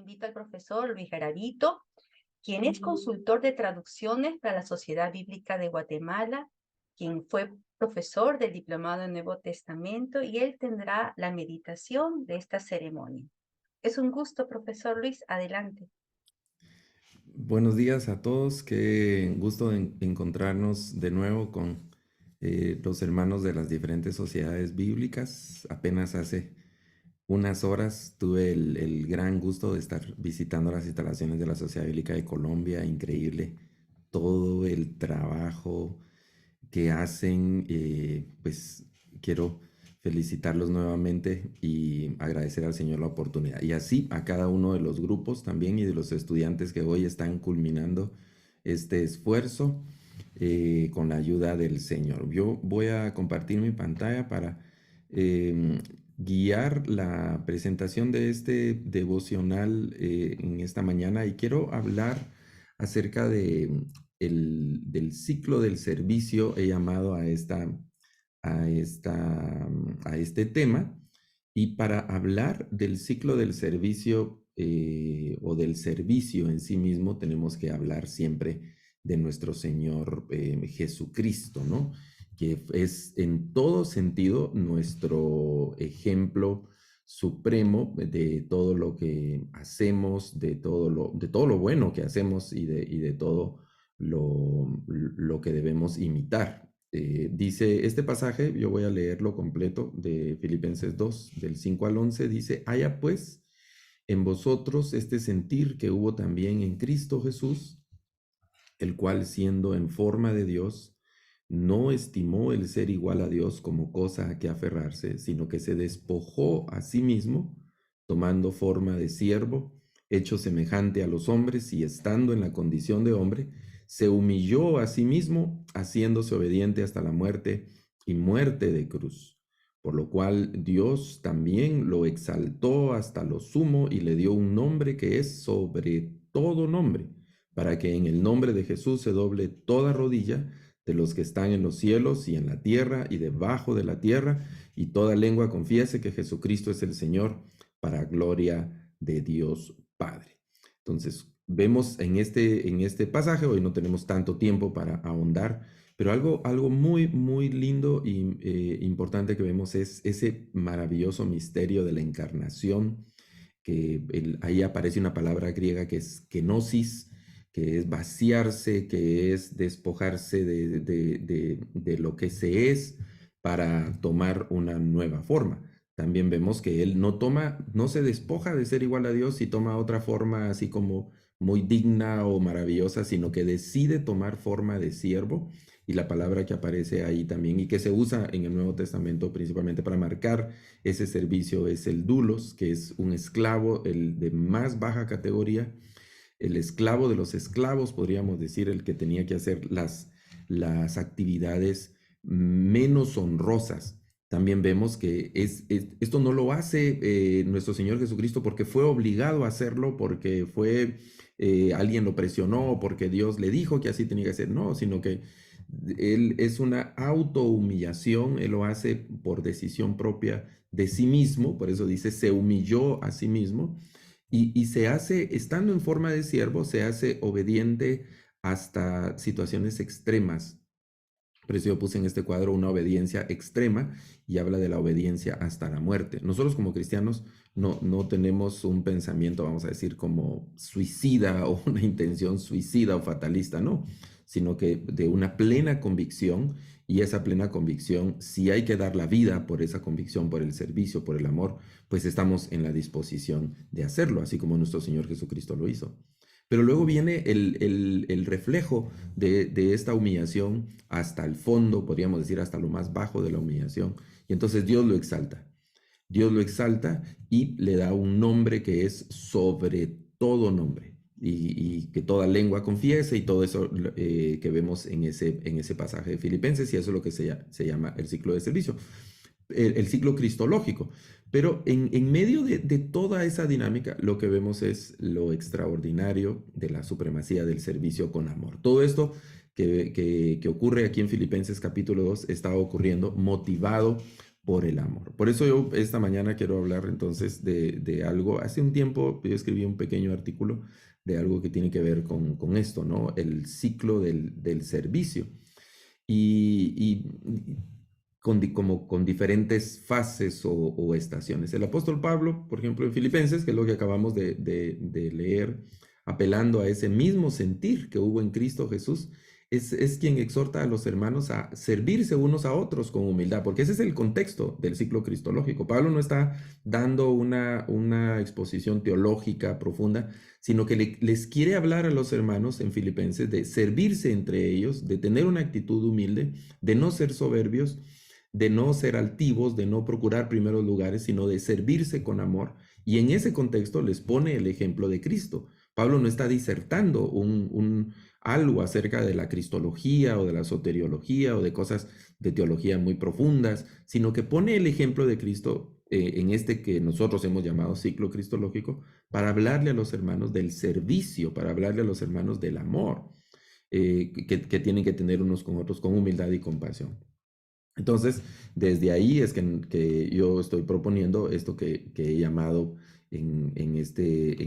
invito al profesor Luis Garavito, quien es consultor de traducciones para la Sociedad Bíblica de Guatemala, quien fue profesor del Diplomado en Nuevo Testamento, y él tendrá la meditación de esta ceremonia. Es un gusto, profesor Luis, adelante. Buenos días a todos, qué gusto encontrarnos de nuevo con los hermanos de las diferentes sociedades bíblicas. Apenas hace unas horas tuve el gran gusto de estar visitando las instalaciones de la Sociedad Bíblica de Colombia. Increíble todo el trabajo que hacen. Pues quiero felicitarlos nuevamente y agradecer al Señor la oportunidad. Y así a cada uno de los grupos también y de los estudiantes que hoy están culminando este esfuerzo con la ayuda del Señor. Yo voy a compartir mi pantalla para guiar la presentación de este devocional en esta mañana, y quiero hablar acerca del ciclo del servicio. He llamado a este tema, y para hablar del ciclo del servicio o del servicio en sí mismo, tenemos que hablar siempre de nuestro Señor Jesucristo, ¿no? Que es en todo sentido nuestro ejemplo supremo de todo lo que hacemos, de todo lo bueno que hacemos y de todo lo que debemos imitar. Dice este pasaje, yo voy a leerlo completo, de Filipenses 2, del 5 al 11, dice: haya pues en vosotros este sentir que hubo también en Cristo Jesús, el cual, siendo en forma de Dios, no estimó el ser igual a Dios como cosa a que aferrarse, sino que se despojó a sí mismo, tomando forma de siervo, hecho semejante a los hombres, y estando en la condición de hombre, se humilló a sí mismo, haciéndose obediente hasta la muerte, y muerte de cruz. Por lo cual Dios también lo exaltó hasta lo sumo y le dio un nombre que es sobre todo nombre, para que en el nombre de Jesús se doble toda rodilla de los que están en los cielos y en la tierra y debajo de la tierra, y toda lengua confiese que Jesucristo es el Señor, para gloria de Dios Padre. Entonces, vemos en este pasaje, hoy no tenemos tanto tiempo para ahondar, pero algo muy, muy lindo e importante que vemos es ese maravilloso misterio de la encarnación, que ahí aparece una palabra griega que es kenosis, que es vaciarse, que es despojarse de lo que se es para tomar una nueva forma. También vemos que él no se despoja de ser igual a Dios y toma otra forma así como muy digna o maravillosa, sino que decide tomar forma de siervo. Y la palabra que aparece ahí también y que se usa en el Nuevo Testamento principalmente para marcar ese servicio es el doulos, que es un esclavo, el de más baja categoría, el esclavo de los esclavos, podríamos decir, el que tenía que hacer las actividades menos honrosas. También vemos que esto no lo hace nuestro Señor Jesucristo porque fue obligado a hacerlo, porque alguien lo presionó, porque Dios le dijo que así tenía que hacer. No, sino que Él es una autohumillación. Él lo hace por decisión propia de sí mismo, por eso dice, se humilló a sí mismo, y se hace, estando en forma de siervo, se hace obediente hasta situaciones extremas. Por eso yo puse en este cuadro una obediencia extrema, y habla de la obediencia hasta la muerte. Nosotros como cristianos no tenemos un pensamiento, vamos a decir, como suicida o una intención suicida o fatalista, no, sino que de una plena convicción, y esa plena convicción, si hay que dar la vida por esa convicción, por el servicio, por el amor, pues estamos en la disposición de hacerlo, así como nuestro Señor Jesucristo lo hizo. Pero luego viene el reflejo de esta humillación hasta el fondo, podríamos decir hasta lo más bajo de la humillación. Y entonces Dios lo exalta. Dios lo exalta y le da un nombre que es sobre todo nombre. Y que toda lengua confiese, y todo eso que vemos en ese pasaje de Filipenses, y eso es lo que se llama el ciclo de servicio, el ciclo cristológico. Pero en medio de toda esa dinámica, lo que vemos es lo extraordinario de la supremacía del servicio con amor. Todo esto que ocurre aquí en Filipenses capítulo 2 está ocurriendo motivado por el amor. Por eso yo esta mañana quiero hablar entonces de algo. Hace un tiempo yo escribí un pequeño artículo de algo que tiene que ver con esto, ¿no? El ciclo del servicio. Y como con diferentes fases o estaciones. El apóstol Pablo, por ejemplo, en Filipenses, que es lo que acabamos de leer, apelando a ese mismo sentir que hubo en Cristo Jesús, es quien exhorta a los hermanos a servirse unos a otros con humildad, porque ese es el contexto del ciclo cristológico. Pablo no está dando una exposición teológica profunda, sino que les quiere hablar a los hermanos en Filipenses de servirse entre ellos, de tener una actitud humilde, de no ser soberbios, de no ser altivos, de no procurar primeros lugares, sino de servirse con amor. Y en ese contexto les pone el ejemplo de Cristo. Pablo no está disertando algo acerca de la cristología o de la soteriología o de cosas de teología muy profundas, sino que pone el ejemplo de Cristo en este que nosotros hemos llamado ciclo cristológico, para hablarle a los hermanos del servicio, para hablarle a los hermanos del amor, que tienen que tener unos con otros con humildad y compasión. Entonces, desde ahí es que yo estoy proponiendo esto que he llamado en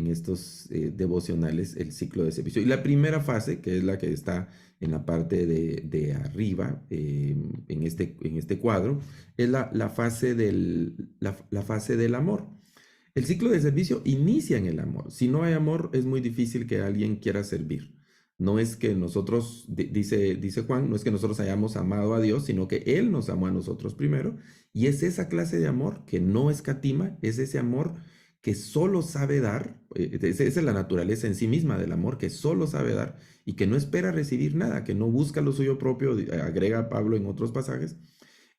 estos devocionales el ciclo de servicio. Y la primera fase, que es la que está en la parte de arriba, en este cuadro, es la fase la fase del amor. El ciclo de servicio inicia en el amor. Si no hay amor, es muy difícil que alguien quiera servir. No es que nosotros, dice Juan, no es que nosotros hayamos amado a Dios, sino que Él nos amó a nosotros primero. Y es esa clase de amor que no escatima, es ese amor que solo sabe dar. Esa es la naturaleza en sí misma del amor, que solo sabe dar y que no espera recibir nada, que no busca lo suyo propio, agrega Pablo en otros pasajes.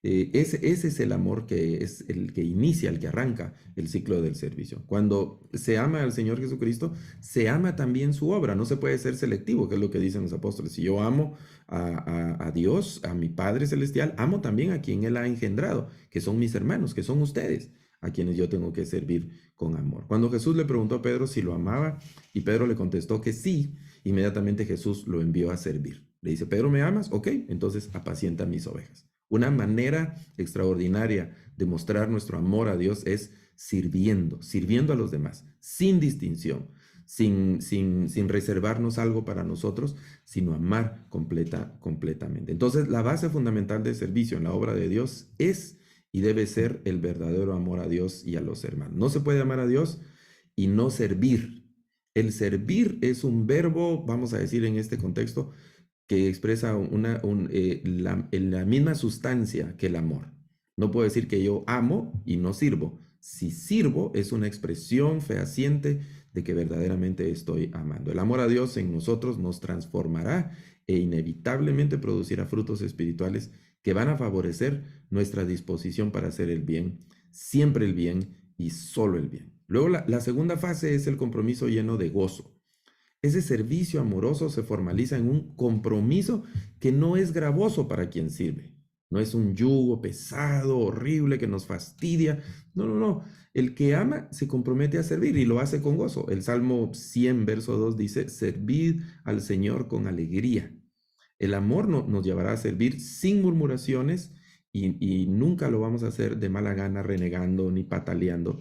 Ese es el amor que es el que inicia, el que arranca el ciclo del servicio. Cuando se ama al Señor Jesucristo, se ama también su obra. No se puede ser selectivo, que es lo que dicen los apóstoles. Si yo amo a Dios, a mi Padre Celestial, amo también a quien Él ha engendrado, que son mis hermanos, que son ustedes, a quienes yo tengo que servir con amor. Cuando Jesús le preguntó a Pedro si lo amaba y Pedro le contestó que sí, inmediatamente Jesús lo envió a servir. Le dice: Pedro, ¿me amas? Ok, entonces apacienta mis ovejas. Una manera extraordinaria de mostrar nuestro amor a Dios es sirviendo a los demás, sin distinción, sin reservarnos algo para nosotros, sino amar completamente. Entonces, la base fundamental del servicio en la obra de Dios es y debe ser el verdadero amor a Dios y a los hermanos. No se puede amar a Dios y no servir. El servir es un verbo, vamos a decir en este contexto, que expresa la misma sustancia que el amor. No puedo decir que yo amo y no sirvo. Si sirvo, es una expresión fehaciente de que verdaderamente estoy amando. El amor a Dios en nosotros nos transformará e inevitablemente producirá frutos espirituales que van a favorecer nuestra disposición para hacer el bien, siempre el bien y solo el bien. Luego la segunda fase es el compromiso lleno de gozo. Ese servicio amoroso se formaliza en un compromiso que no es gravoso para quien sirve. No es un yugo pesado, horrible, que nos fastidia. No, no, no. El que ama se compromete a servir y lo hace con gozo. El Salmo 100, verso 2 dice: servid al Señor con alegría. El amor nos llevará a servir sin murmuraciones y nunca lo vamos a hacer de mala gana, renegando ni pataleando,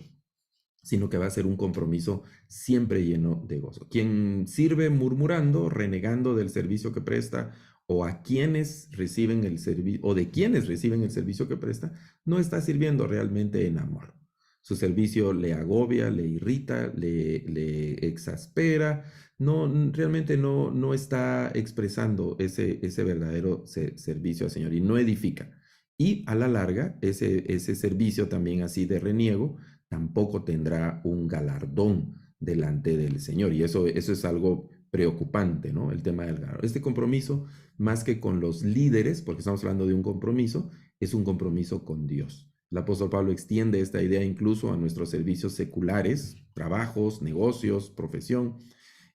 sino que va a ser un compromiso siempre lleno de gozo. Quien sirve murmurando, renegando del servicio que presta, o a quienes reciben el servicio, o de quienes reciben el servicio que presta, no está sirviendo realmente en amor. Su servicio le agobia, le irrita, le exaspera, realmente no está expresando ese verdadero servicio al Señor y no edifica. Y a la larga, ese servicio también así de reniego, tampoco tendrá un galardón delante del Señor. Y eso es algo preocupante, ¿no? El tema del galardón. Este compromiso, más que con los líderes, porque estamos hablando de un compromiso, es un compromiso con Dios. El apóstol Pablo extiende esta idea incluso a nuestros servicios seculares, trabajos, negocios, profesión,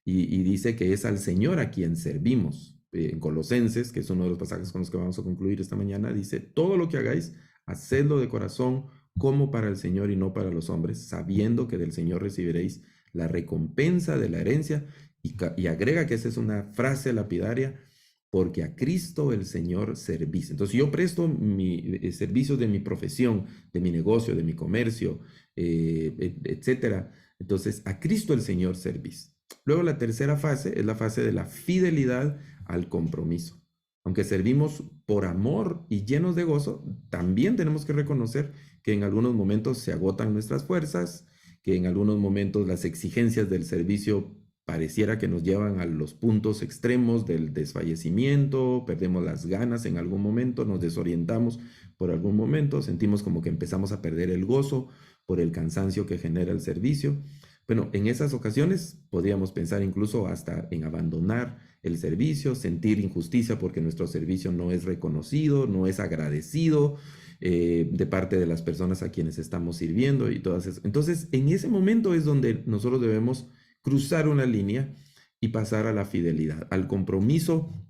y dice que es al Señor a quien servimos. En Colosenses, que es uno de los pasajes con los que vamos a concluir esta mañana, dice: todo lo que hagáis, hacedlo de corazón, como para el Señor y no para los hombres, sabiendo que del Señor recibiréis la recompensa de la herencia. Y agrega que esa es una frase lapidaria: porque a Cristo el Señor servís. Entonces, yo presto mi servicio de mi profesión, de mi negocio, de mi comercio, etcétera. Entonces, a Cristo el Señor servís. Luego, la tercera fase es la fase de la fidelidad al compromiso. Aunque servimos por amor y llenos de gozo, también tenemos que reconocer que en algunos momentos se agotan nuestras fuerzas, que en algunos momentos las exigencias del servicio pareciera que nos llevan a los puntos extremos del desfallecimiento, perdemos las ganas en algún momento, nos desorientamos por algún momento, sentimos como que empezamos a perder el gozo por el cansancio que genera el servicio. Bueno, en esas ocasiones podríamos pensar incluso hasta en abandonar el servicio, sentir injusticia porque nuestro servicio no es reconocido, no es agradecido de parte de las personas a quienes estamos sirviendo y todas esas. Entonces, en ese momento es donde nosotros debemos cruzar una línea y pasar a la fidelidad, al compromiso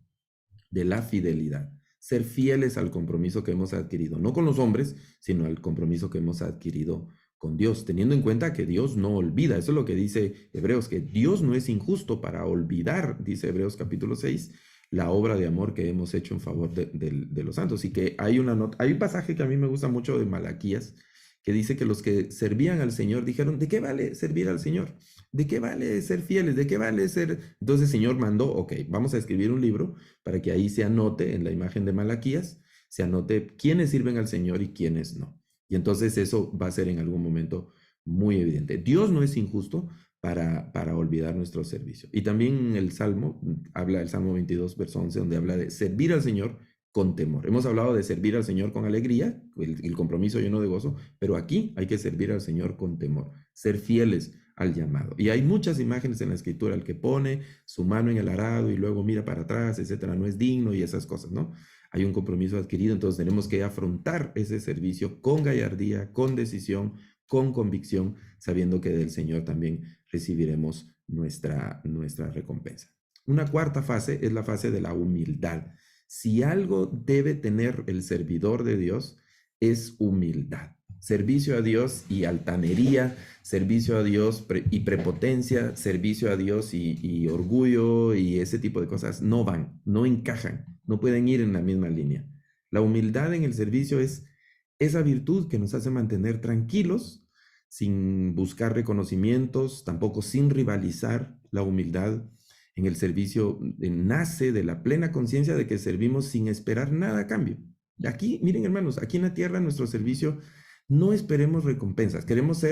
de la fidelidad. Ser fieles al compromiso que hemos adquirido, no con los hombres, sino al compromiso que hemos adquirido con Dios, teniendo en cuenta que Dios no olvida. Eso es lo que dice Hebreos, que Dios no es injusto para olvidar, dice Hebreos capítulo 6, la obra de amor que hemos hecho en favor de los santos. Y que hay un pasaje que a mí me gusta mucho de Malaquías, que dice que los que servían al Señor dijeron, ¿de qué vale servir al Señor? ¿De qué vale ser fieles? ¿De qué vale ser? Entonces el Señor mandó, ok, vamos a escribir un libro para que ahí se anote en la imagen de Malaquías, se anote quiénes sirven al Señor y quiénes no. Y entonces eso va a ser en algún momento muy evidente. Dios no es injusto para olvidar nuestro servicio. Y también el Salmo, habla el Salmo 22, verso 11, donde habla de servir al Señor con temor. Hemos hablado de servir al Señor con alegría, el compromiso lleno de gozo, pero aquí hay que servir al Señor con temor, ser fieles al llamado. Y hay muchas imágenes en la escritura, el que pone su mano en el arado y luego mira para atrás, etcétera, no es digno y esas cosas, ¿no? Hay un compromiso adquirido, entonces tenemos que afrontar ese servicio con gallardía, con decisión, con convicción, sabiendo que del Señor también recibiremos nuestra recompensa. Una cuarta fase es la fase de la humildad. Si algo debe tener el servidor de Dios, es humildad. Servicio a Dios y altanería, servicio a Dios y prepotencia, servicio a Dios y orgullo y ese tipo de cosas no van, no encajan, no pueden ir en la misma línea. La humildad en el servicio es esa virtud que nos hace mantener tranquilos, sin buscar reconocimientos, tampoco sin rivalizar. La humildad en el servicio nace de la plena conciencia de que servimos sin esperar nada a cambio. Aquí, miren hermanos, aquí en la tierra nuestro servicio no esperemos recompensas, queremos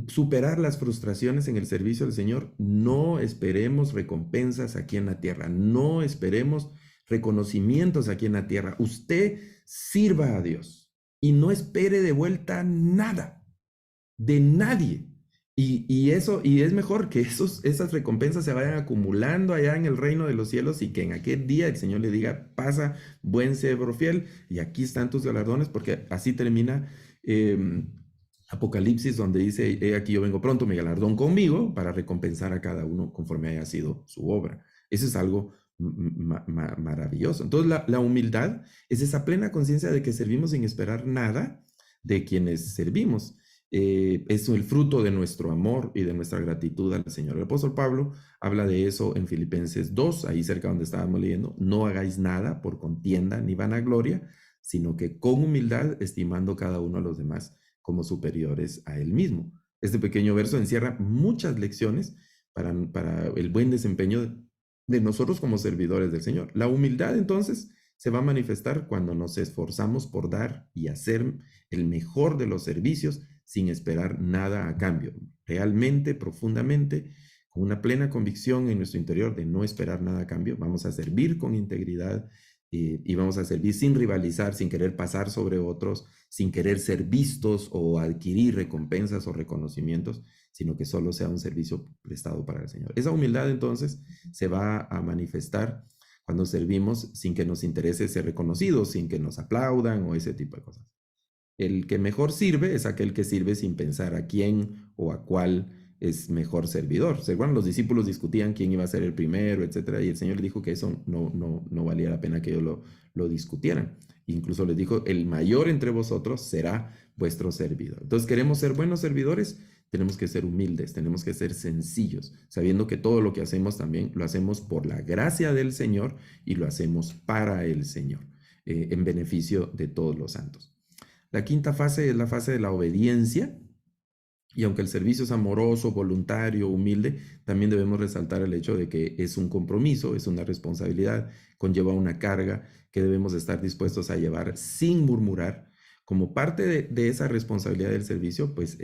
superar las frustraciones en el servicio del Señor, no esperemos recompensas aquí en la tierra, no esperemos reconocimientos aquí en la tierra. Usted sirva a Dios y no espere de vuelta nada, de nadie. Y es mejor que esas recompensas se vayan acumulando allá en el reino de los cielos y que en aquel día el Señor le diga, pasa, buen siervo fiel, y aquí están tus galardones, porque así termina Apocalipsis, donde dice, he aquí yo vengo pronto, mi galardón conmigo, para recompensar a cada uno conforme haya sido su obra. Eso es algo maravilloso. Entonces la humildad es esa plena conciencia de que servimos sin esperar nada de quienes servimos. Es el fruto de nuestro amor y de nuestra gratitud al Señor. El apóstol Pablo habla de eso en Filipenses 2, ahí cerca donde estábamos leyendo. No hagáis nada por contienda ni vanagloria, sino que con humildad estimando cada uno a los demás como superiores a él mismo. Este pequeño verso encierra muchas lecciones para el buen desempeño de nosotros como servidores del Señor. La humildad entonces se va a manifestar cuando nos esforzamos por dar y hacer el mejor de los servicios sin esperar nada a cambio, realmente, profundamente, con una plena convicción en nuestro interior de no esperar nada a cambio. Vamos a servir con integridad y vamos a servir sin rivalizar, sin querer pasar sobre otros, sin querer ser vistos o adquirir recompensas o reconocimientos, sino que solo sea un servicio prestado para el Señor. Esa humildad entonces se va a manifestar cuando servimos sin que nos interese ser reconocidos, sin que nos aplaudan o ese tipo de cosas. El que mejor sirve es aquel que sirve sin pensar a quién o a cuál es mejor servidor. Bueno, los discípulos discutían quién iba a ser el primero, etcétera, y el Señor les dijo que eso no valía la pena que ellos lo discutieran. Incluso les dijo, el mayor entre vosotros será vuestro servidor. Entonces, queremos ser buenos servidores, tenemos que ser humildes, tenemos que ser sencillos, sabiendo que todo lo que hacemos también lo hacemos por la gracia del Señor y lo hacemos para el Señor, en beneficio de todos los santos. La quinta fase es la fase de la obediencia. Y aunque el servicio es amoroso, voluntario, humilde, también debemos resaltar el hecho de que es un compromiso, es una responsabilidad, conlleva una carga que debemos estar dispuestos a llevar sin murmurar. Como parte de esa responsabilidad del servicio, pues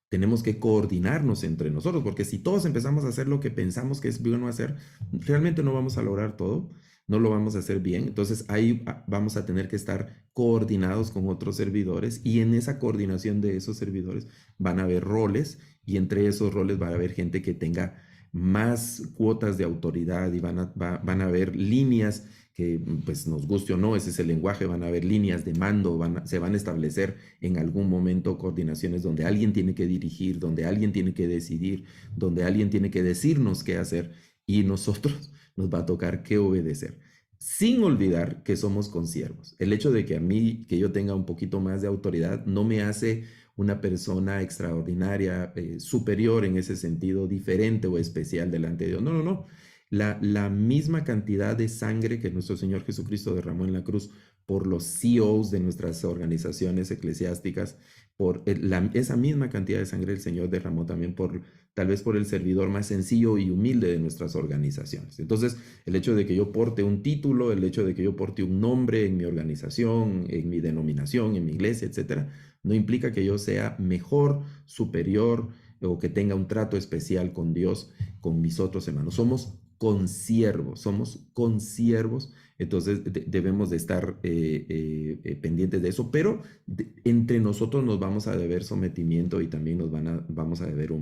tenemos que coordinarnos entre nosotros, porque si todos empezamos a hacer lo que pensamos que es bueno hacer, realmente no vamos a lograr todo, no lo vamos a hacer bien. Entonces ahí vamos a tener que estar coordinados con otros servidores, y en esa coordinación de esos servidores van a haber roles, y entre esos roles va a haber gente que tenga más cuotas de autoridad, y van a haber líneas que, pues nos guste o no, ese es el lenguaje, van a haber líneas de mando, se van a establecer en algún momento coordinaciones donde alguien tiene que dirigir, donde alguien tiene que decidir, donde alguien tiene que decirnos qué hacer, y nosotros nos va a tocar qué obedecer, sin olvidar que somos consiervos. El hecho de que yo tenga un poquito más de autoridad no me hace una persona extraordinaria, superior en ese sentido, diferente o especial delante de Dios. No, no, no. La misma cantidad de sangre que nuestro Señor Jesucristo derramó en la cruz por los CEOs de nuestras organizaciones eclesiásticas, esa misma cantidad de sangre el Señor derramó también tal vez por el servidor más sencillo y humilde de nuestras organizaciones. Entonces, el hecho de que yo porte un título, el hecho de que yo porte un nombre en mi organización, en mi denominación, en mi iglesia, etcétera, no implica que yo sea mejor, superior, o que tenga un trato especial con Dios, con mis otros hermanos. Somos consiervos, entonces debemos de estar pendientes de eso, pero entre nosotros nos vamos a deber sometimiento, y también vamos a deber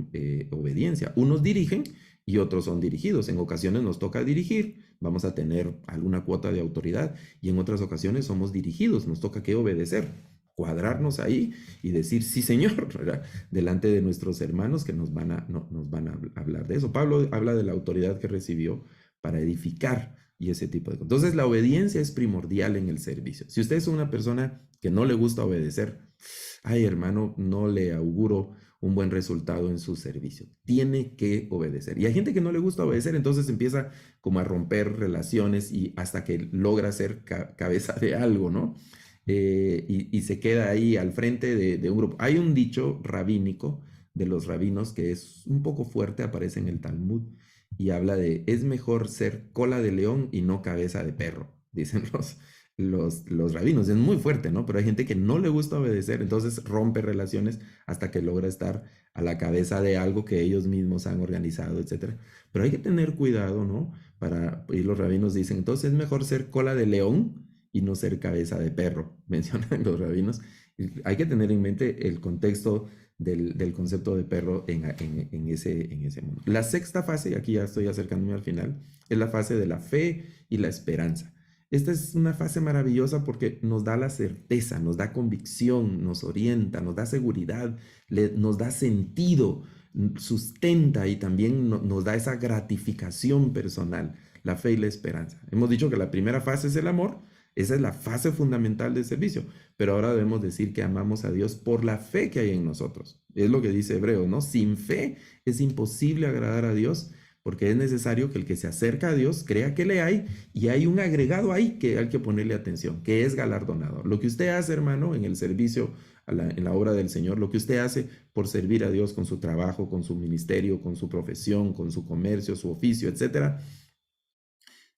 obediencia. Unos dirigen y otros son dirigidos. En ocasiones nos toca dirigir, vamos a tener alguna cuota de autoridad, y en otras ocasiones somos dirigidos, nos toca que obedecer, cuadrarnos ahí y decir sí, Señor, ¿verdad? Delante de nuestros hermanos que nos van a hablar de eso. Pablo habla de la autoridad que recibió para edificar y ese tipo de cosas. Entonces, la obediencia es primordial en el servicio. Si usted es una persona que no le gusta obedecer, ay, hermano, no le auguro un buen resultado en su servicio. Tiene que obedecer. Y hay gente que no le gusta obedecer, entonces empieza como a romper relaciones, y hasta que logra ser cabeza de algo, ¿no? Y se queda ahí al frente de un grupo. Hay un dicho rabínico de los rabinos que es un poco fuerte, aparece en el Talmud, y habla de: es mejor ser cola de león y no cabeza de perro, dicen los rabinos. Es muy fuerte, ¿no? Pero hay gente que no le gusta obedecer, entonces rompe relaciones hasta que logra estar a la cabeza de algo que ellos mismos han organizado, etcétera. Pero hay que tener cuidado, ¿no? Y los rabinos dicen, entonces es mejor ser cola de león y no ser cabeza de perro, mencionan los rabinos. Y hay que tener en mente el contexto del concepto de perro en ese mundo. La sexta fase, y aquí ya estoy acercándome al final, es la fase de la fe y la esperanza. Esta es una fase maravillosa porque nos da la certeza, nos da convicción, nos orienta, nos da seguridad, nos da sentido, sustenta, y también nos da esa gratificación personal, la fe y la esperanza. Hemos dicho que la primera fase es el amor. Esa es la fase fundamental del servicio, pero ahora debemos decir que amamos a Dios por la fe que hay en nosotros. Es lo que dice Hebreos, ¿no? Sin fe es imposible agradar a Dios, porque es necesario que el que se acerca a Dios crea que le hay, y hay un agregado ahí que hay que ponerle atención, que es galardonado. Lo que usted hace, hermano, en el servicio, en la obra del Señor, lo que usted hace por servir a Dios con su trabajo, con su ministerio, con su profesión, con su comercio, su oficio, etcétera,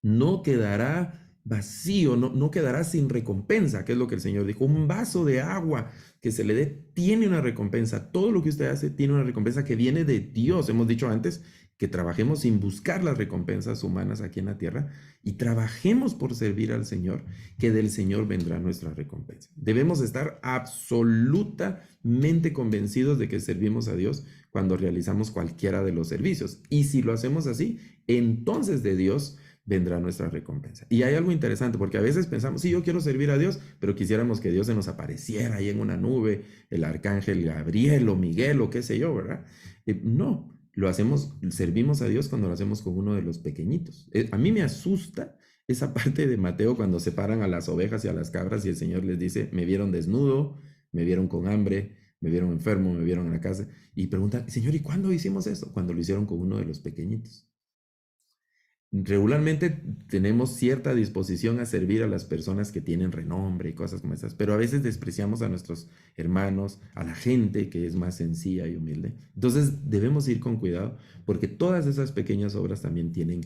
no quedará vacío, no quedará sin recompensa, que es lo que el Señor dijo. Un vaso de agua que se le dé tiene una recompensa. Todo lo que usted hace tiene una recompensa que viene de Dios. Hemos dicho antes que trabajemos sin buscar las recompensas humanas aquí en la tierra, y trabajemos por servir al Señor, que del Señor vendrá nuestra recompensa. Debemos estar absolutamente convencidos de que servimos a Dios cuando realizamos cualquiera de los servicios. Y si lo hacemos así, entonces de Dios vendrá nuestra recompensa. Y hay algo interesante, porque a veces pensamos, sí, yo quiero servir a Dios, pero quisiéramos que Dios se nos apareciera ahí en una nube, el arcángel Gabriel o Miguel o qué sé yo, ¿verdad? No, servimos a Dios cuando lo hacemos con uno de los pequeñitos. A mí me asusta esa parte de Mateo cuando separan a las ovejas y a las cabras, y el Señor les dice: me vieron desnudo, me vieron con hambre, me vieron enfermo, me vieron en la casa y preguntan, Señor, ¿y cuándo hicimos eso? Cuando lo hicieron con uno de los pequeñitos. Regularmente tenemos cierta disposición a servir a las personas que tienen renombre y cosas como esas, pero a veces despreciamos a nuestros hermanos, a la gente que es más sencilla y humilde. Entonces debemos ir con cuidado porque todas esas pequeñas obras también tienen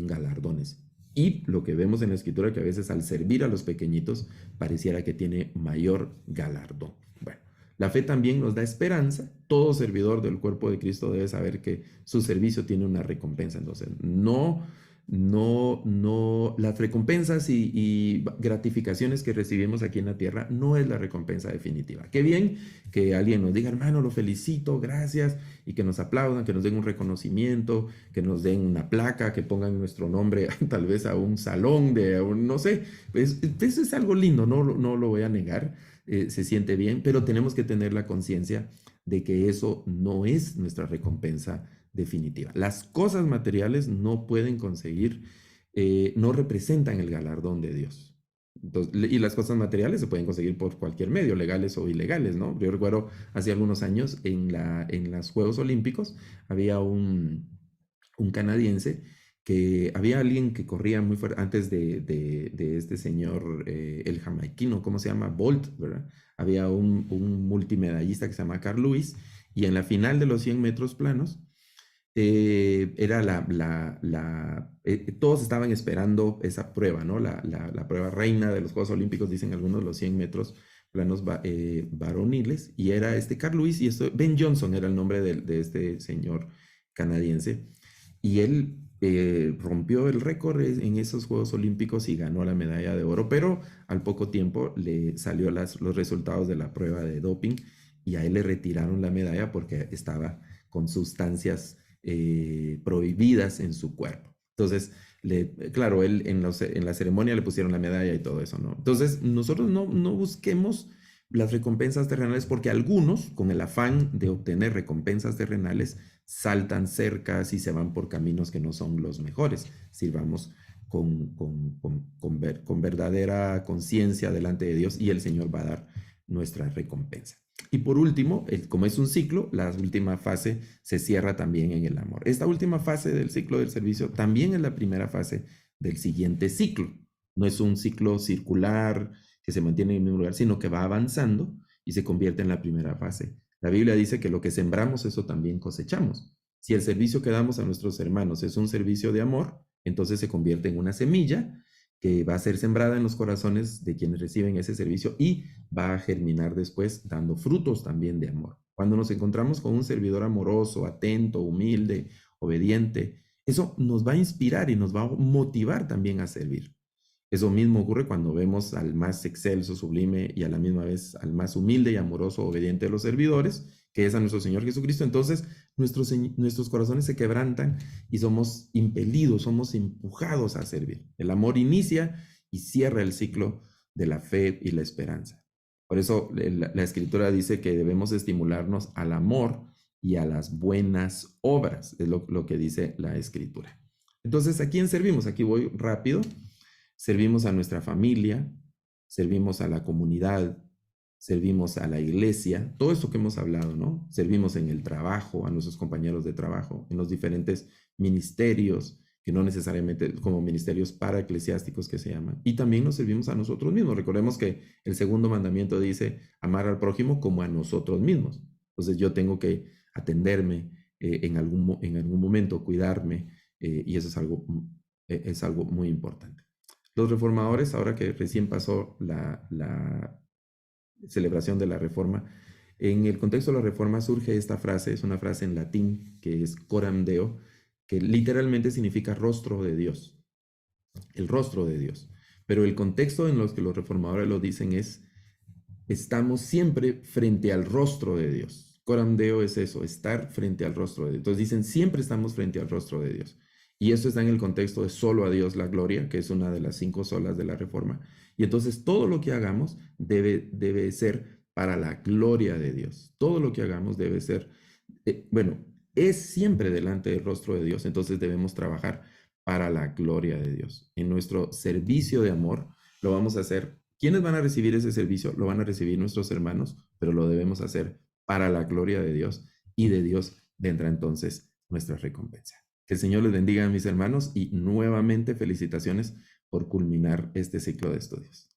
galardones. Y lo que vemos en la escritura que a veces al servir a los pequeñitos pareciera que tiene mayor galardón. Bueno, la fe también nos da esperanza. Todo servidor del cuerpo de Cristo debe saber que su servicio tiene una recompensa. Entonces, las recompensas y gratificaciones que recibimos aquí en la tierra no es la recompensa definitiva. Qué bien que alguien nos diga, hermano, lo felicito, gracias, y que nos aplaudan, que nos den un reconocimiento, que nos den una placa, que pongan nuestro nombre tal vez a un salón no sé, pues eso es algo lindo, no lo voy a negar, se siente bien, pero tenemos que tener la conciencia de que eso no es nuestra recompensa definitiva. Las cosas materiales no pueden conseguir, no representan el galardón de Dios. Entonces, y las cosas materiales se pueden conseguir por cualquier medio, legales o ilegales, ¿no? Yo recuerdo hace algunos años en los Juegos Olímpicos había un canadiense que había alguien que corría muy fuerte antes de este señor, el jamaiquino, ¿cómo se llama? Bolt, ¿verdad? Había un multimedallista que se llama Carl Lewis y en la final de los 100 metros planos, era todos estaban esperando esa prueba, ¿no? La prueba reina de los Juegos Olímpicos, dicen algunos, los 100 metros planos varoniles, y era Carl Lewis, y Ben Johnson era el nombre de este señor canadiense, y él rompió el récord en esos Juegos Olímpicos y ganó la medalla de oro, pero al poco tiempo le salió los resultados de la prueba de doping, y a él le retiraron la medalla porque estaba con sustancias prohibidas en su cuerpo. Entonces, claro, él en la ceremonia le pusieron la medalla y todo eso, ¿no? Entonces, nosotros no busquemos las recompensas terrenales porque algunos, con el afán de obtener recompensas terrenales, saltan cercas y se van por caminos que no son los mejores. Sirvamos con verdadera conciencia delante de Dios y el Señor va a dar nuestra recompensa. Y por último, como es un ciclo, la última fase se cierra también en el amor. Esta última fase del ciclo del servicio también es la primera fase del siguiente ciclo. No es un ciclo circular que se mantiene en el mismo lugar, sino que va avanzando y se convierte en la primera fase. La Biblia dice que lo que sembramos, eso también cosechamos. Si el servicio que damos a nuestros hermanos es un servicio de amor, entonces se convierte en una semilla que va a ser sembrada en los corazones de quienes reciben ese servicio y va a germinar después dando frutos también de amor. Cuando nos encontramos con un servidor amoroso, atento, humilde, obediente, eso nos va a inspirar y nos va a motivar también a servir. Eso mismo ocurre cuando vemos al más excelso, sublime y a la misma vez al más humilde y amoroso, obediente de los servidores, que es a nuestro Señor Jesucristo. Entonces nuestros corazones se quebrantan y somos impelidos, somos empujados a servir. El amor inicia y cierra el ciclo de la fe y la esperanza. Por eso la Escritura dice que debemos estimularnos al amor y a las buenas obras, es lo que dice la Escritura. Entonces, ¿a quién servimos? Aquí voy rápido. Servimos a nuestra familia, servimos a la comunidad, servimos a la iglesia, todo esto que hemos hablado, ¿no? Servimos en el trabajo, a nuestros compañeros de trabajo, en los diferentes ministerios, que no necesariamente como ministerios paraeclesiásticos que se llaman. Y también nos servimos a nosotros mismos. Recordemos que el segundo mandamiento dice amar al prójimo como a nosotros mismos. Entonces yo tengo que atenderme en algún momento, cuidarme, y eso es algo muy importante. Los reformadores, ahora que recién pasó la celebración de la Reforma, en el contexto de la Reforma surge esta frase, es una frase en latín que es coram Deo, que literalmente significa rostro de Dios, el rostro de Dios. Pero el contexto en los que los reformadores lo dicen es, estamos siempre frente al rostro de Dios. Coram Deo es eso, estar frente al rostro de Dios. Entonces dicen, siempre estamos frente al rostro de Dios. Y esto está en el contexto de solo a Dios la gloria, que es una de las 5 solas de la Reforma. Y entonces todo lo que hagamos debe ser para la gloria de Dios. Todo lo que hagamos debe ser, es siempre delante del rostro de Dios. Entonces debemos trabajar para la gloria de Dios. En nuestro servicio de amor lo vamos a hacer. ¿Quiénes van a recibir ese servicio? Lo van a recibir nuestros hermanos, pero lo debemos hacer para la gloria de Dios, y de Dios vendrá entonces nuestra recompensa. Que el Señor les bendiga, mis hermanos, y nuevamente felicitaciones por culminar este ciclo de estudios.